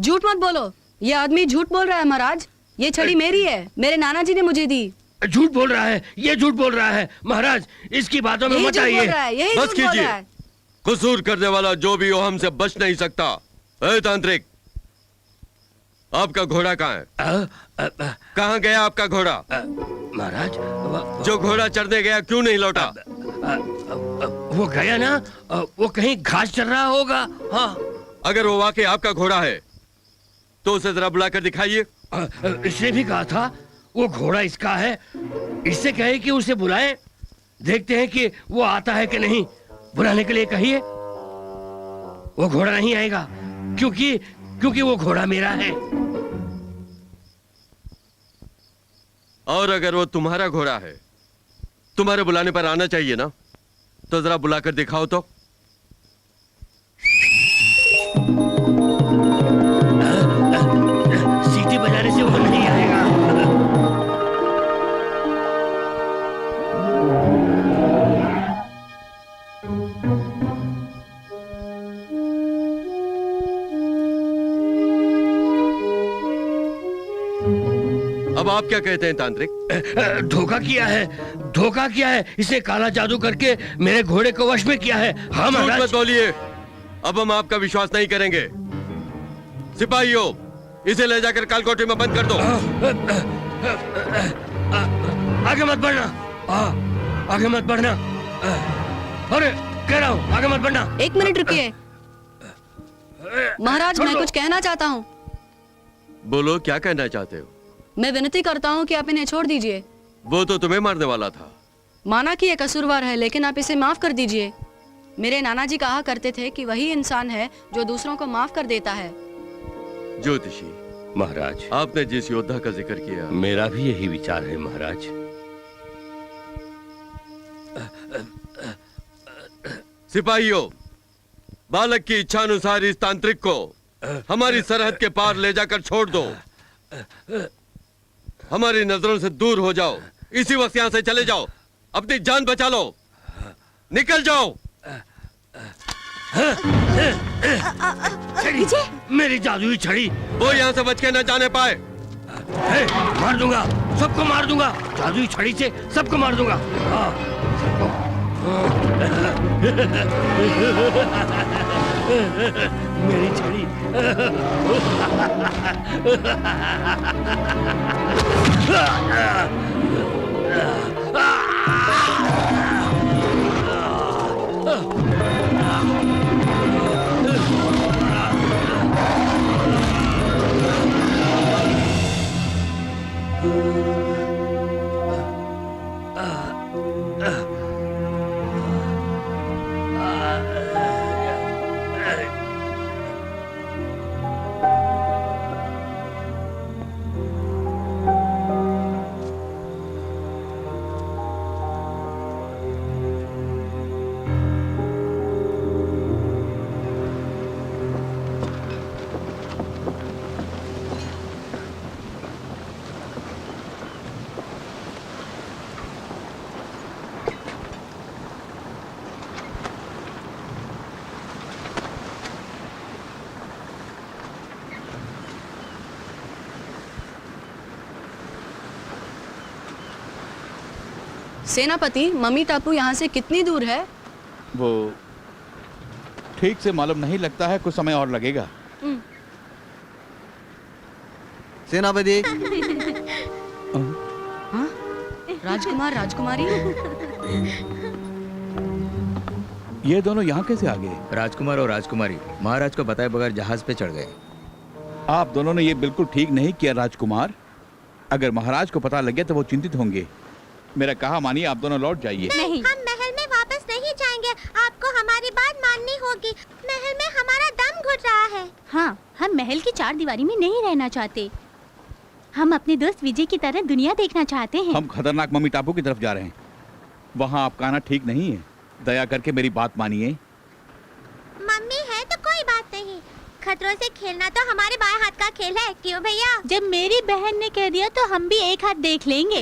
झूठ मत बोलो, ये आदमी झूठ बोल रहा है महाराज। ये छड़ी मेरी है, मेरे नाना जी ने मुझे दी। झूठ बोल रहा है, ये झूठ बोल रहा है। महाराज, इसकी बातों में मत आइए। बस कीजिए। कसूर करने वाला जो भी हो हमसे बच नहीं सकता। ए तांत्रिक, आपका घोड़ा कहाँ है? कहाँ गया आपका घोड़ा? महाराज, जो घोड़ा चढ़ने गया क्यों नहीं लौटा? वो गया ना, वो कहीं घास चर रहा होगा। हाँ, अगर वो वाकई आपका घोड़ा है तो उसे जरा बुलाकर दिखाइए। इसने भी कहा था वो घोड़ा इसका है। इससे कहे कि उसे बुलाए, देखते हैं कि वो आता है कि नहीं। बुलाने के लिए कहिए। वो घोड़ा नहीं आएगा, क्योंकि वो घोड़ा मेरा है। और अगर वो तुम्हारा घोड़ा है, तुम्हारे बुलाने पर आना चाहिए ना। तो जरा बुलाकर दिखाओ तो। सीटी बजाने से वो नहीं आएगा। अब आप क्या कहते हैं तांत्रिक? धोखा किया है, धोखा किया है। इसे काला जादू करके मेरे घोड़े को वश में किया है। हाँ झूठ महाराज। मत बोलिए, अब हम आपका विश्वास नहीं करेंगे। सिपाहियों, इसे ले जाकर कालकोठरी में बंद कर दो। आगे मत बढ़ना, आगे मत बढ़ना। अरे कह रहा हूँ आगे मत बढ़ना। 1 मिनट रुकिए महाराज, मैं कुछ कहना चाहता हूँ। बोलो, क्या कहना चाहते हो? मैं विनती करता हूँ कि आप इन्हें छोड़ दीजिए। वो तो तुम्हें मारने वाला था। माना कि ये कसूरवार है, लेकिन आप इसे माफ कर दीजिए। मेरे नाना जी कहा करते थे कि वही इंसान है जो दूसरों को माफ कर देता है। ज्योतिषी महाराज, आपने जिस योद्धा का जिक्र किया, मेरा भी यही विचार है महाराज। सिपाहियों, बालक की इच्छा अनुसार इस तांत्रिक को हमारी सरहद के पार ले जाकर छोड़ दो। हमारी नजरों से दूर हो जाओ। इसी वक्त यहां से चले जाओ, अपनी जान बचा लो, निकल जाओ। छड़ी, मेरी जादुई छड़ी। वो यहां से बच के न जाने पाए। मार दूंगा, सबको मार दूंगा। जादुई छड़ी से सबको मार दूंगा। मेरी छड़ी। सेनापति, मम्मी टापू यहाँ से कितनी दूर है? वो ठीक से मालूम नहीं लगता है, कुछ समय और लगेगा। सेनापति। हाँ? राजकुमार, राजकुमारी। ये दोनों यहाँ कैसे आ गए? राजकुमार और राजकुमारी महाराज को बताए बगैर जहाज पे चढ़ गए। आप दोनों ने ये बिल्कुल ठीक नहीं किया राजकुमार। अगर महाराज को पता लग गया तो वो चिंतित होंगे। मेरा कहा मानिए, आप दोनों लौट जाइए। नहीं, हम महल में वापस नहीं जाएंगे। आपको हमारी बात माननी होगी। महल में हमारा दम घुट रहा है। हाँ, हम महल की चार दीवारी में नहीं रहना चाहते। हम अपने दोस्त विजय की तरह दुनिया देखना चाहते हैं। हम खतरनाक मम्मी टापू की तरफ जा रहे हैं। वहाँ आपका आना ठीक नहीं है। दया करके मेरी बात मानिए। मम्मी है तो कोई बात नहीं। खतरों से खेलना तो हमारे बाएं हाथ का खेल है, क्यों भैया? जब मेरी बहन ने कह दिया तो हम भी एक हाथ देख लेंगे।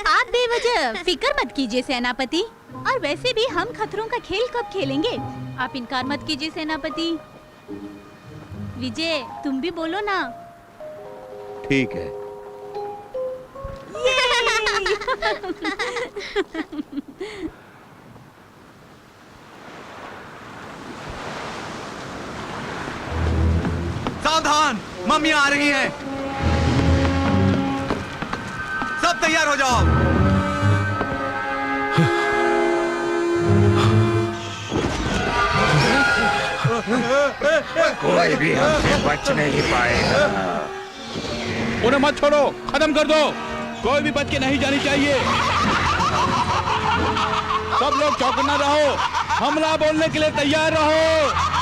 आप बेवजह फिक्र मत कीजिए सेनापति। और वैसे भी हम खतरों का खेल कब खेलेंगे? आप इनकार मत कीजिए सेनापति। विजय, तुम भी बोलो ना। ठीक है। सावधान, मम्मी आ रही हैं। सब तैयार हो जाओ। कोई भी हमसे बच नहीं पाएगा। उन्हें मत छोड़ो, खत्म कर दो। कोई भी बच के नहीं जानी चाहिए। सब लोग चौकन्ना रहो, हमला बोलने के लिए तैयार रहो।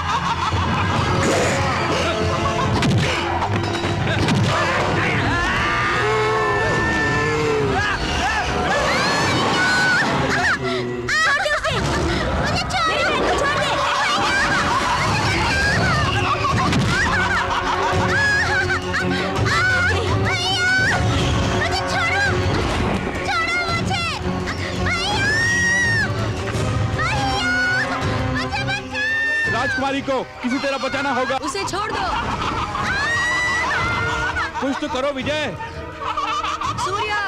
राजकुमारी को किसी तरह बचाना होगा। उसे छोड़ दो। कुछ तो करो विजय। सूर्या,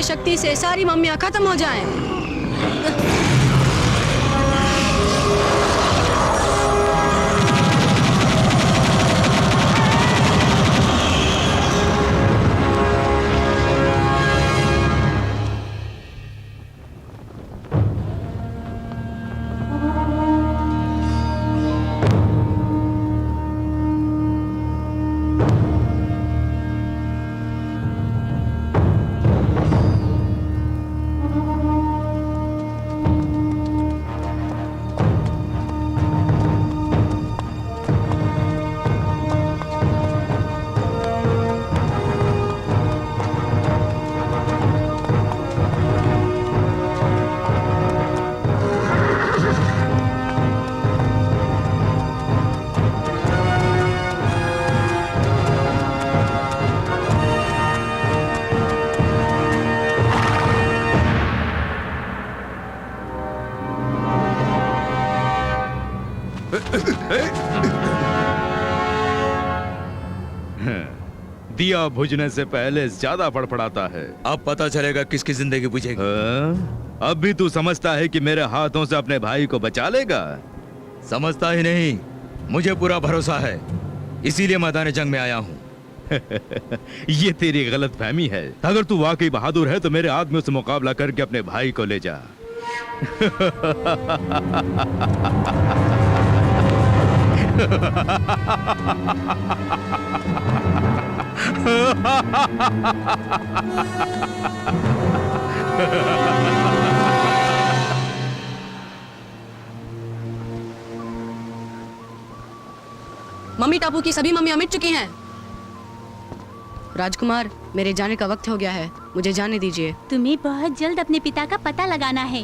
के शक्ति से सारी मम्मियाँ खत्म हो जाएं। दिया बुझने से पहले ज्यादा फड़फड़ाता है। अब पता चलेगा किसकी जिंदगी बुझेगी। अब भी तू समझता है कि मेरे हाथों से अपने भाई को बचा लेगा? समझता ही नहीं, मुझे पूरा भरोसा है, इसीलिए मैदान जंग में आया हूँ। ये तेरी गलत फहमी है। अगर तू वाकई बहादुर है तो मेरे आदमियों से मुकाबला करके अपने भाई को ले जा। मम्मी टापू की सभी मम्मियाँ मिट चुकी हैं। राजकुमार, मेरे जाने का वक्त हो गया है, मुझे जाने दीजिए। तुम्हें बहुत जल्द अपने पिता का पता लगाना है,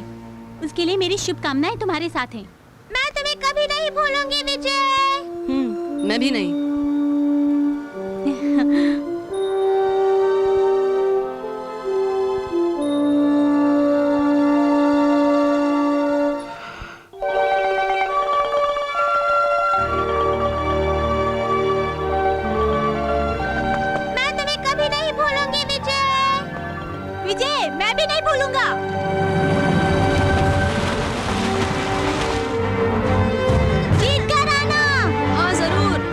उसके लिए मेरी शुभकामनाएं तुम्हारे साथ हैं। मैं तुम्हें कभी नहीं भूलूंगी विजय। मैं भी नहीं। विजय, मैं भी नहीं भूलूंगा। जीत कर आना। हाँ जरूर।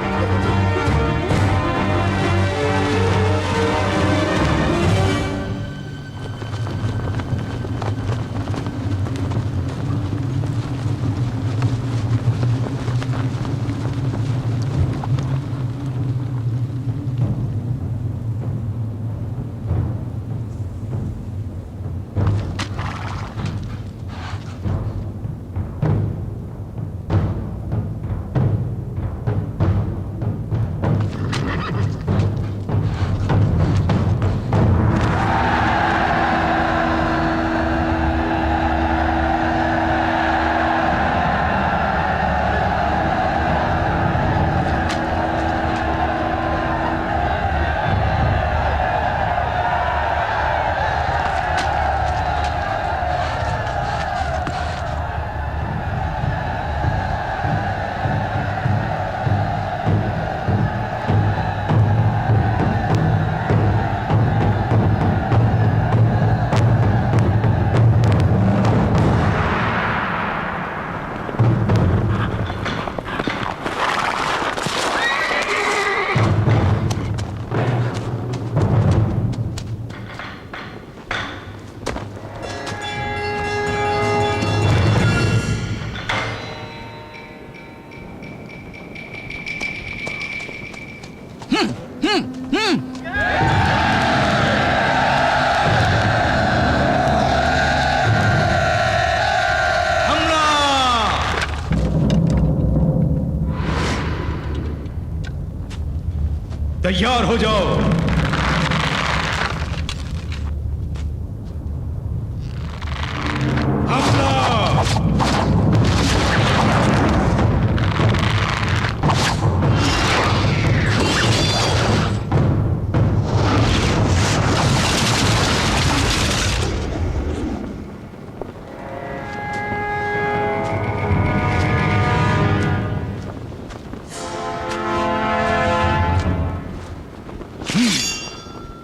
तैयार हो जाओ।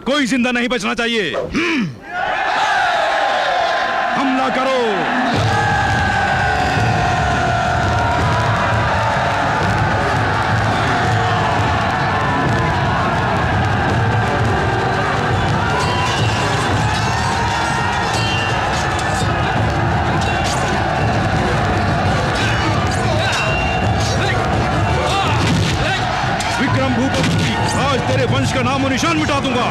कोई जिंदा नहीं बचना चाहिए। हमला करो। विक्रम भूपति, आज तेरे वंश का नामो निशान मिटा दूंगा।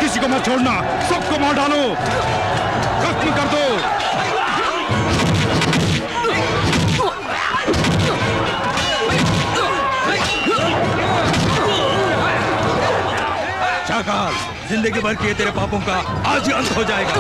किसी को मत छोड़ना, सबको मार डालो, खत्म कर दो। शाकाल, जिंदगी भर किए तेरे पापों का आज ही अंत हो जाएगा।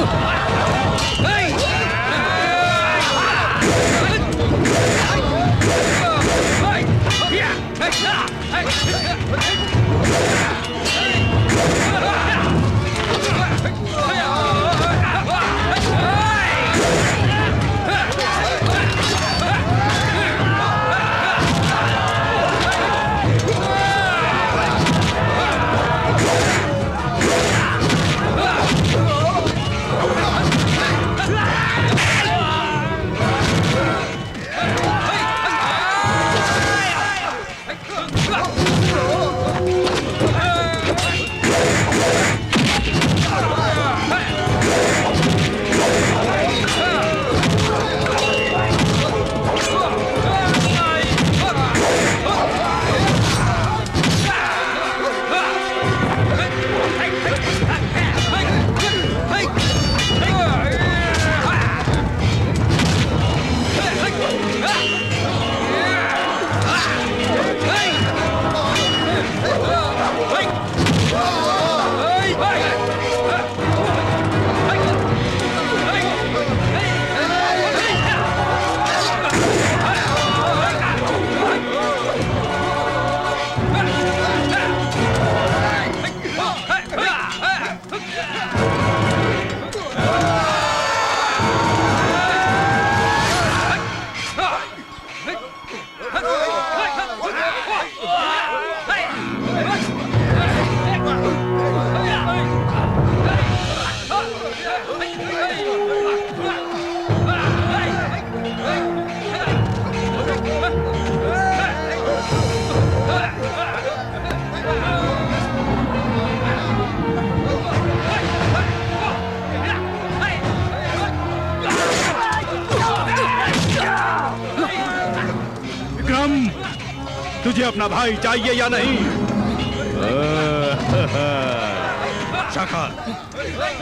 तुझे अपना भाई चाहिए या नहीं? शाकाल,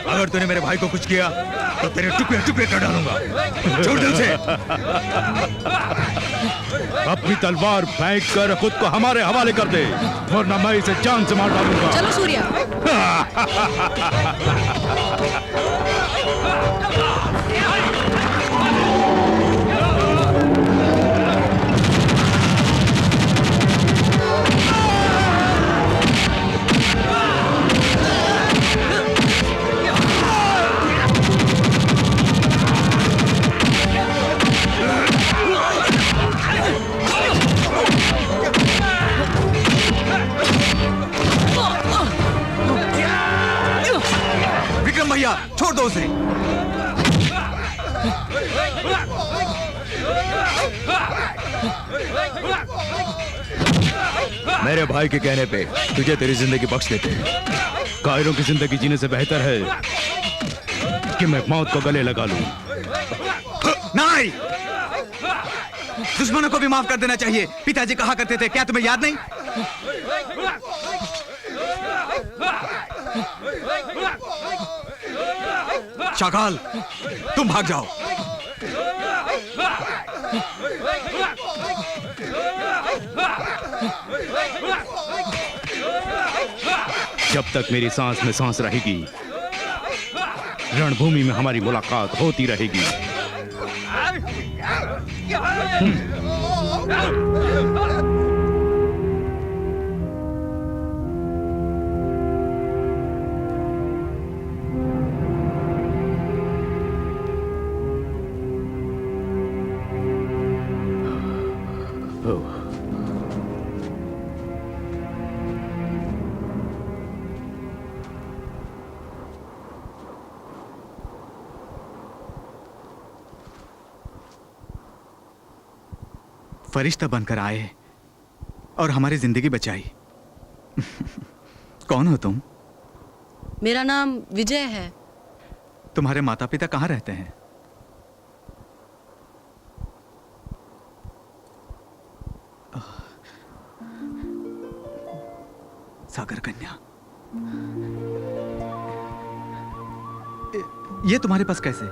अगर तूने मेरे भाई को कुछ किया तो तेरे टुकड़े टुकड़े कर डालूंगा। छोड़ दिल से। अपनी तलवार फेंक कर खुद को हमारे हवाले कर दे, वरना मैं इसे जान से मार डालूंगा। चलो सूर्या। भैया छोड़ दो उसे। मेरे भाई के कहने पे तुझे तेरी जिंदगी बख्श देते हैं। कायरों की जिंदगी जीने से बेहतर है कि मैं मौत को गले लगा लूं। नहीं, दुश्मनों को भी माफ कर देना चाहिए। पिताजी कहा करते थे, क्या तुम्हें याद नहीं? शाकाल, तुम भाग जाओ। जब तक मेरी सांस में सांस रहेगी, रणभूमि में हमारी मुलाकात होती रहेगी। फरिश्ता बनकर आए और हमारी जिंदगी बचाई। कौन हो तुम? मेरा नाम विजय है। तुम्हारे माता पिता कहाँ रहते हैं? सागर कन्या, ये तुम्हारे पास कैसे?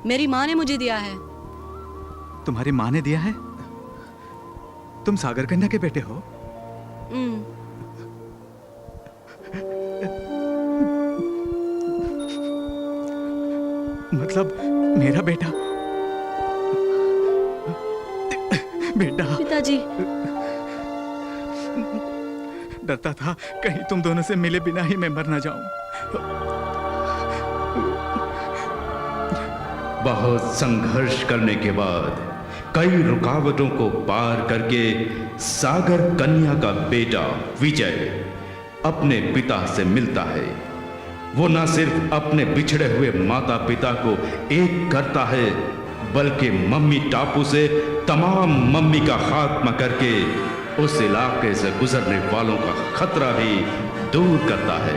मेरी माँ ने मुझे दिया है। तुम्हारी माँ ने दिया है? तुम सागर कन्या के बेटे हो? मतलब मेरा बेटा? बेटा। पिताजी। डरता था कहीं तुम दोनों से मिले बिना ही मैं मर ना जाऊं। बहुत संघर्ष करने के बाद, कई रुकावटों को पार करके सागर कन्या का बेटा विजय अपने पिता से मिलता है। वो न सिर्फ अपने बिछड़े हुए माता पिता को एक करता है, बल्कि मम्मी टापू से तमाम मम्मी का खात्मा करके उस इलाके से गुजरने वालों का खतरा भी दूर करता है।